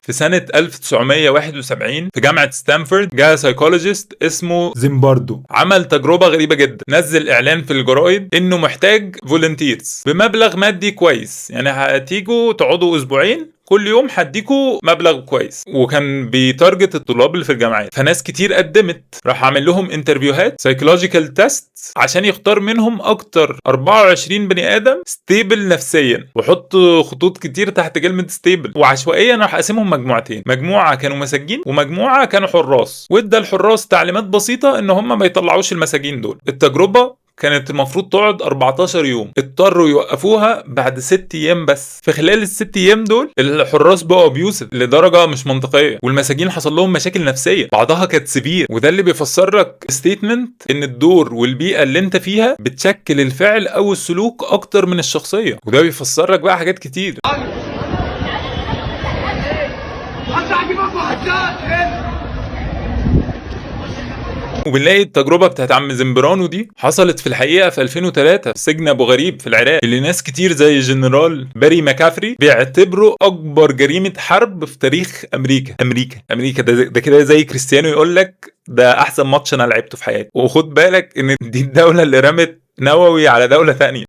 في سنة 1971 في جامعة ستانفورد جاء سايكولوجيست اسمه زيمباردو، عمل تجربة غريبة جدا. نزل اعلان في الجرايد انه محتاج فولنتيرز بمبلغ مادي كويس، يعني هتيجوا تقعدوا اسبوعين كل يوم هديكوا مبلغ كويس، وكان بيتارجت الطلاب اللي في الجامعات. فناس كتير قدمت، راح عامل لهم انترفيوهات سايكولوجيكال تيست عشان يختار منهم اكتر 24 بني ادم ستيبل نفسيا، وحط خطوط كتير تحت كلمه ستيبل. وعشوائيا راح قاسمهم مجموعتين، مجموعه كانوا مساجين ومجموعه كانوا حراس، وادى الحراس تعليمات بسيطه ان هم ما يطلعوش المساجين دول. التجربه كانت المفروض تقعد 14 يوم، اضطروا يوقفوها بعد 6 ايام بس. في خلال ال6 ايام دول الحراس بقوا ابيوسف لدرجه مش منطقيه، والمساجين حصل لهم مشاكل نفسيه، بعضها كانت سيفير. وده اللي بيفسر لك ستيتمنت ان الدور والبيئه اللي انت فيها بتشكل الفعل او السلوك اكتر من الشخصيه. وده بيفسر لك بقى حاجات كتير. وبنلاقي التجربة بتاعت عم زمبرانو دي حصلت في الحقيقة في 2003 في سجن أبو غريب في العراق، اللي ناس كتير زي جنرال باري ماكافري بيعتبروا أكبر جريمة حرب في تاريخ أمريكا. ده كده زي كريستيانو يقول لك ده أحسن ماتش أنا لعبته في حياتي. وخد بالك إن دي الدولة اللي رمت نووي على دولة ثانية.